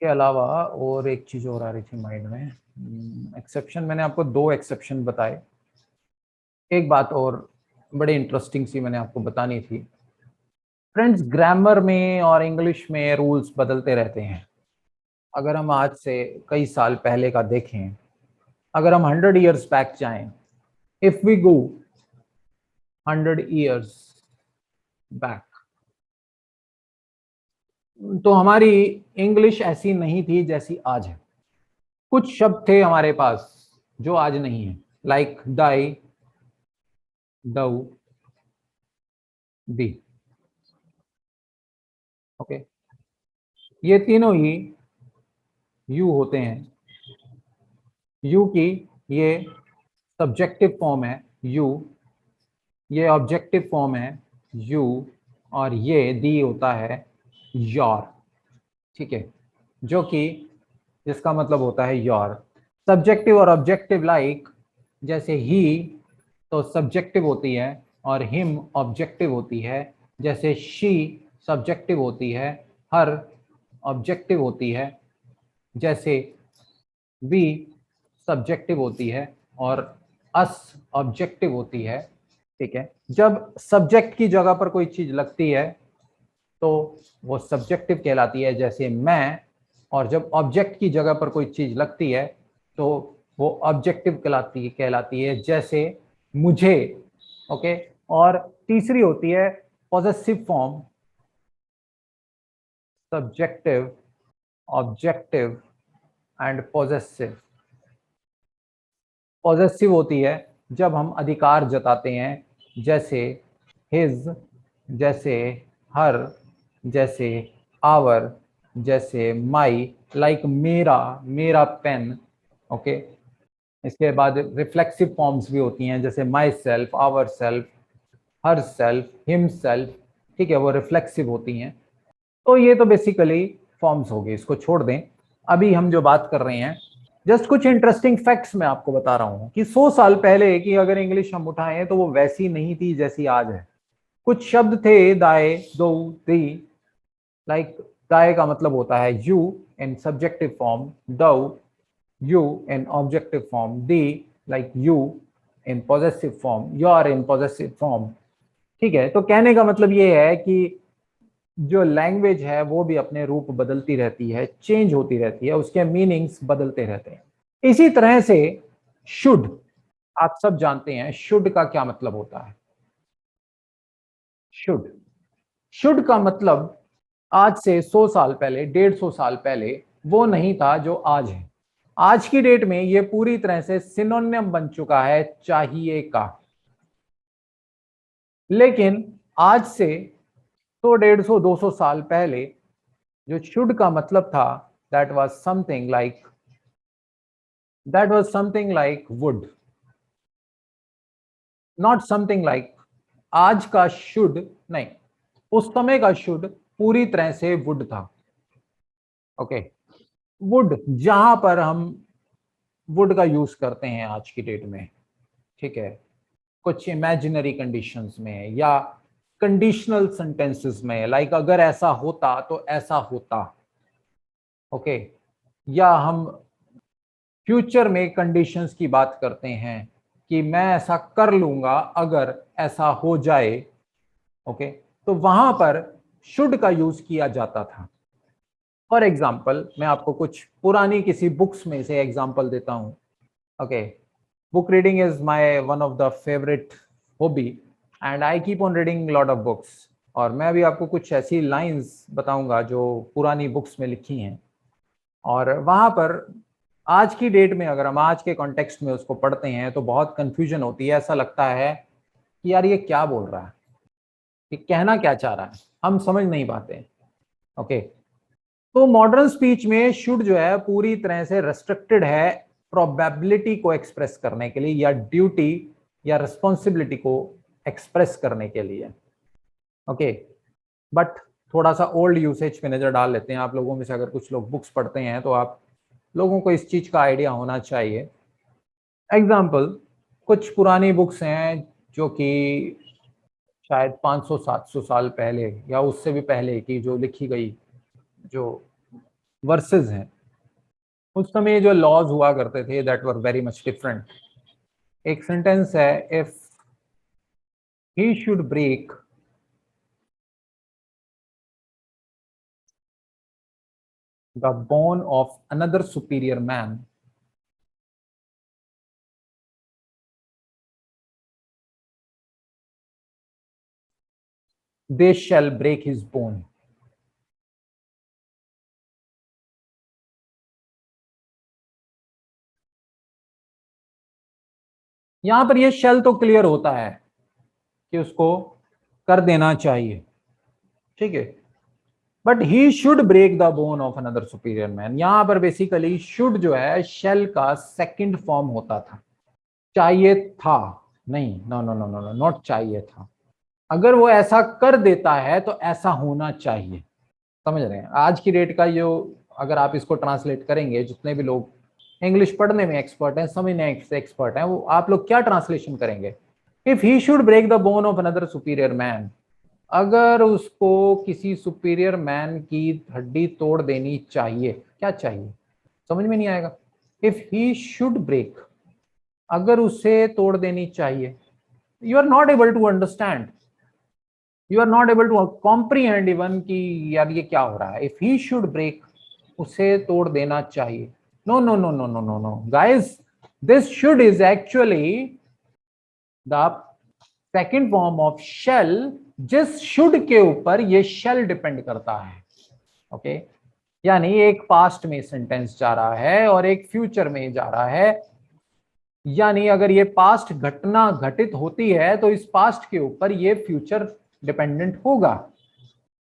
के अलावा और एक चीज और आ रही थी माइंड में। एक्सेप्शन, मैंने आपको 2 एक्सेप्शन बताए। एक बात और बड़ी इंटरेस्टिंग सी मैंने आपको बतानी थी। फ्रेंड्स, ग्रामर में और इंग्लिश में रूल्स बदलते रहते हैं। अगर हम आज से कई साल पहले का देखें, अगर हम 100 ईयर्स बैक जाएं, if we go 100 years back, तो हमारी इंग्लिश ऐसी नहीं थी जैसी आज है। कुछ शब्द थे हमारे पास जो आज नहीं है, लाइक डाई, डव, दी। ओके, ये तीनों ही यू होते हैं। यू की ये सब्जेक्टिव फॉर्म है यू, ये ऑब्जेक्टिव फॉर्म है यू, और ये दी होता है योर। ठीक है, जो कि जिसका मतलब होता है योर। सब्जेक्टिव और ऑब्जेक्टिव, लाइक जैसे ही तो सब्जेक्टिव होती है और हिम ऑब्जेक्टिव होती है। जैसे शी सब्जेक्टिव होती है, हर ऑब्जेक्टिव होती है। जैसे वी सब्जेक्टिव होती है और अस ऑब्जेक्टिव होती है। ठीक है, जब सब्जेक्ट की जगह पर कोई चीज लगती है तो वो सब्जेक्टिव कहलाती है, जैसे मैं। और जब ऑब्जेक्ट की जगह पर कोई चीज लगती है तो वो ऑब्जेक्टिव कहलाती है, जैसे मुझे। ओके, और तीसरी होती है possessive form, subjective, objective and possessive. Possessive होती है जब हम अधिकार जताते हैं, जैसे हिज, जैसे हर, जैसे आवर, जैसे माई, लाइक मेरा, मेरा पेन। ओके, इसके बाद रिफ्लेक्सिव फॉर्म्स भी होती हैं, जैसे myself, ourself, herself, himself. ठीक है, वो रिफ्लेक्सिव होती हैं। तो ये तो बेसिकली फॉर्म्स हो गए, इसको छोड़ दें। अभी हम जो बात कर रहे हैं, जस्ट कुछ इंटरेस्टिंग फैक्ट्स मैं आपको बता रहा हूं कि 100 साल पहले की अगर इंग्लिश हम उठाएं तो वो वैसी नहीं थी जैसी आज है। कुछ शब्द थे, दाए, दो, दी, लाइक दाए का मतलब होता है यू इन सब्जेक्टिव फॉर्म, दो you in objective form, the like you in possessive form, your in possessive form. ठीक है, तो कहने का मतलब ये है कि जो लैंग्वेज है वो भी अपने रूप बदलती रहती है, चेंज होती रहती है, उसके मीनिंग्स बदलते रहते हैं। इसी तरह से शुड, आप सब जानते हैं शुड का क्या मतलब होता है। शुड, शुड का मतलब आज से 100 साल पहले, 150 साल पहले वो नहीं था जो आज है। आज की डेट में ये पूरी तरह से सिनोनिम बन चुका है चाहिए का। लेकिन आज से 100, 150, 200 साल पहले जो शुड का मतलब था, that was something like, that was something like would, not something like. आज का शुड नहीं, उस समय का शुड पूरी तरह से वुड था। ओके, वुड, जहां पर हम वुड का यूज करते हैं आज की डेट में। ठीक है, कुछ इमेजिनरी कंडीशंस में या कंडीशनल सेंटेंसेस में, लाइक अगर ऐसा होता तो ऐसा होता। ओके, या हम फ्यूचर में कंडीशंस की बात करते हैं कि मैं ऐसा कर लूंगा अगर ऐसा हो जाए। ओके, तो वहां पर शुड का यूज किया जाता था। फॉर एग्जाम्पल, मैं आपको कुछ पुरानी किसी बुक्स में से एग्जाम्पल देता हूं। Okay, book reading is my one of the favourite hobby and I keep on reading lot of books. और मैं अभी आपको कुछ ऐसी लाइंस बताऊंगा जो पुरानी बुक्स में लिखी हैं, और वहां पर आज की डेट में अगर हम आज के कॉन्टेक्स्ट में उसको पढ़ते हैं तो बहुत कंफ्यूजन होती है। ऐसा लगता है कि यार ये क्या बोल रहा है, ये कहना क्या चाह रहा है, हम समझ नहीं पाते। ओके, तो मॉडर्न स्पीच में शुड जो है पूरी तरह से रेस्ट्रिक्टेड है प्रोबेबिलिटी को एक्सप्रेस करने के लिए, या ड्यूटी या रिस्पॉन्सिबिलिटी को एक्सप्रेस करने के लिए। ओके, बट थोड़ा सा ओल्ड यूसेज पे नजर डाल लेते हैं। आप लोगों में से अगर कुछ लोग बुक्स पढ़ते हैं तो आप लोगों को इस चीज का आइडिया होना चाहिए। एग्जाम्पल, कुछ पुरानी बुक्स हैं जो कि शायद 500-700 साल पहले या उससे भी पहले की जो लिखी गई जो वर्सेस हैं। उस समय जो लॉज हुआ करते थे that were very much different. एक सेंटेंस है, if he should break the bone of another superior man, they shall break his bone. यहां पर ये शेल तो क्लियर होता है कि उसको कर देना चाहिए, ठीक है। But he should break the bone of another superior man, यहां पर बेसिकली शुड जो है शेल का सेकंड फॉर्म होता था। चाहिए था नहीं, no no no no no, not चाहिए था। अगर वो ऐसा कर देता है तो ऐसा होना चाहिए। समझ रहे हैं आज की डेट का जो, अगर आप इसको ट्रांसलेट करेंगे, जितने भी लोग इंग्लिश पढ़ने में एक्सपर्ट हैं, समझने से एक्सपर्ट हैं, वो आप लोग क्या ट्रांसलेशन करेंगे? If he should break the bone of another superior man, अगर उसको किसी सुपीरियर मैन की हड्डी तोड़ देनी चाहिए, क्या चाहिए? समझ में नहीं आएगा। इफ ही शुड ब्रेक, अगर उसे तोड़ देनी चाहिए, you are not able to understand, you are not able to comprehend even कि यार ये क्या हो रहा है। इफ ही शुड ब्रेक, उसे तोड़ देना चाहिए। No no no no no no no guys, this should is actually the second form of shall. जिस शुड के ऊपर ये शेल डिपेंड करता है, ओके। यानी एक पास्ट में सेंटेंस जा रहा है और एक फ्यूचर में जा रहा है। यानी अगर ये पास्ट घटना घटित होती है तो इस पास्ट के ऊपर ये फ्यूचर डिपेंडेंट होगा,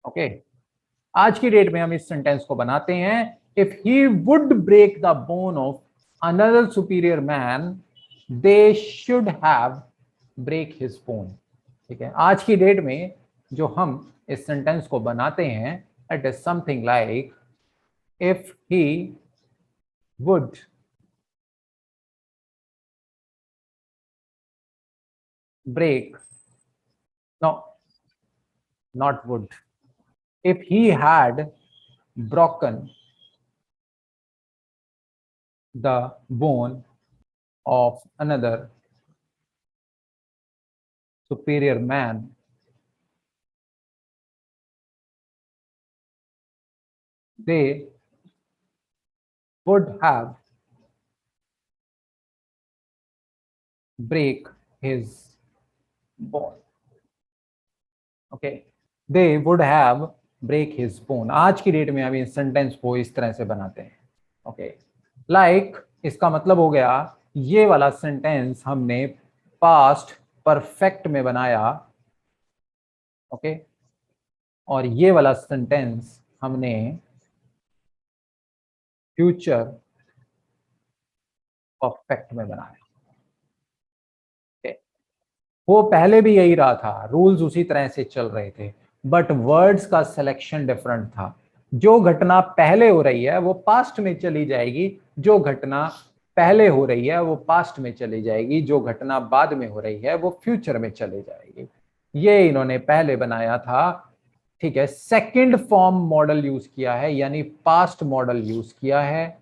ओके। आज की डेट में हम इस सेंटेंस को बनाते हैं, if he would break the bone of another superior man, they should have break his bone. ठीक है, आज की डेट में जो हम इस सेंटेंस को बनाते हैं, it is something like if he would break, no, not would, if he had broken the bone of another superior man, they would have break his bone, okay, they would have break his bone। आज की date में हम इस sentence को इस तरह से बनाते हैं, ओके। लाइक इसका मतलब हो गया, ये वाला सेंटेंस हमने पास्ट परफेक्ट में बनाया, ओके, और ये वाला सेंटेंस हमने फ्यूचर परफेक्ट में बनाया, okay? वो पहले भी यही रहा था, रूल्स उसी तरह से चल रहे थे, बट वर्ड्स का सिलेक्शन डिफरेंट था। जो घटना पहले हो रही है वो पास्ट में चली जाएगी, जो घटना पहले हो रही है वो पास्ट में चली जाएगी, जो घटना बाद में हो रही है वो फ्यूचर में चली जाएगी। ये इन्होंने पहले बनाया था, ठीक है। सेकंड फॉर्म मॉडल यूज किया है, यानी पास्ट मॉडल यूज किया है,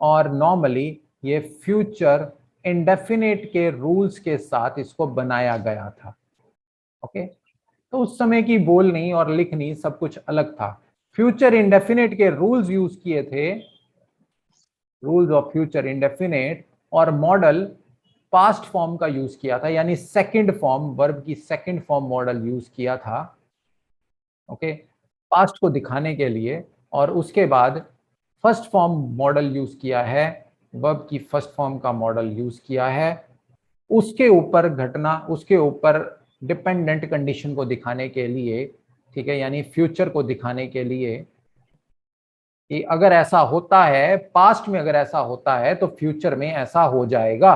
और नॉर्मली ये फ्यूचर इंडेफिनेट के रूल्स के साथ इसको बनाया गया था, ओके। तो उस समय की बोलनी और लिखनी सब कुछ अलग था। फ्यूचर इंडेफिनेट के रूल्स यूज किए थे, रूल्स ऑफ फ्यूचर इंडेफिनेट, और मॉडल पास्ट फॉर्म का यूज किया था, यानी सेकंड फॉर्म, वर्ब की सेकंड फॉर्म मॉडल यूज किया था, ओके, पास्ट को दिखाने के लिए। और उसके बाद फर्स्ट फॉर्म मॉडल यूज किया है, वर्ब की फर्स्ट फॉर्म का मॉडल यूज किया है, उसके ऊपर घटना, उसके ऊपर डिपेंडेंट कंडीशन को दिखाने के लिए, ठीक है, यानी फ्यूचर को दिखाने के लिए कि अगर ऐसा होता है, पास्ट में अगर ऐसा होता है तो फ्यूचर में ऐसा हो जाएगा,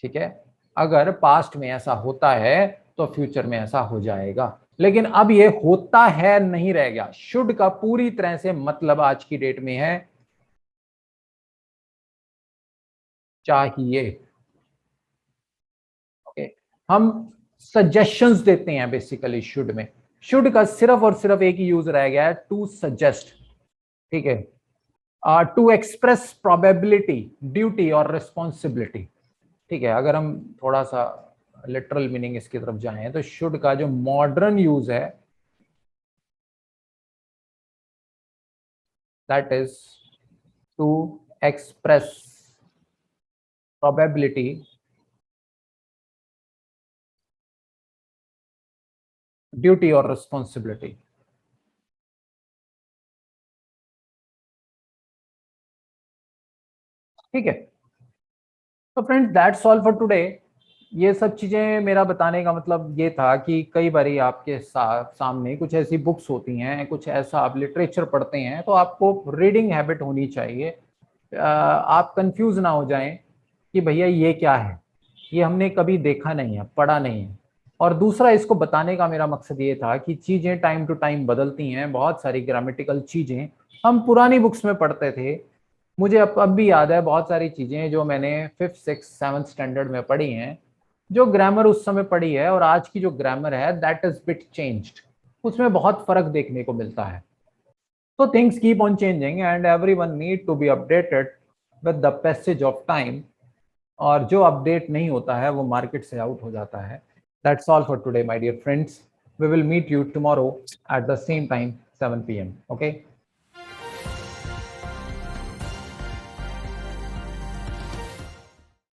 ठीक है। अगर पास्ट में ऐसा होता है तो फ्यूचर में ऐसा हो जाएगा। लेकिन अब ये होता है नहीं रह गया, शुड का पूरी तरह से मतलब आज की डेट में है चाहिए, ओके। हम सजेशंस देते हैं बेसिकली शुड में, शुड का सिर्फ और सिर्फ एक ही यूज रह गया है, टू सजेस्ट, ठीक है। टू एक्सप्रेस प्रोबेबिलिटी, ड्यूटी और रिस्पॉन्सिबिलिटी। ठीक है, अगर हम थोड़ा सा लिटरल मीनिंग इसकी तरफ जाएं तो शुड का जो मॉडर्न यूज है that is to express probability, duty और रिस्पॉन्सिबिलिटी। ठीक है, तो friends that's all for today. ये सब चीजें मेरा बताने का मतलब ये था कि कई बारी आपके सामने कुछ ऐसी बुक्स होती हैं, कुछ ऐसा आप लिटरेचर पढ़ते हैं, तो आपको रीडिंग हैबिट होनी चाहिए। आप कंफ्यूज ना हो जाएं कि भैया ये क्या है, ये हमने कभी देखा नहीं है, पढ़ा नहीं है। और दूसरा, इसको बताने का मेरा मकसद ये था कि चीजें टाइम टू टाइम बदलती हैं, बहुत सारी ग्रामेटिकल चीजें हम पुरानी बुक्स में पढ़ते थे। मुझे अब भी याद है बहुत सारी चीजें जो मैंने 5th 6th 7th स्टैंडर्ड में पढ़ी हैं, जो ग्रामर उस समय पढ़ी है और आज की जो ग्रामर है दैट इज बिट चेंज्ड, उसमें बहुत फर्क देखने को मिलता है। तो things keep on changing and everyone need to be updated with the passage of time. और जो अपडेट नहीं होता है वो मार्केट से आउट हो जाता है। That's all for today my dear friends, we will meet you tomorrow at the same time 7 p.m. Okay.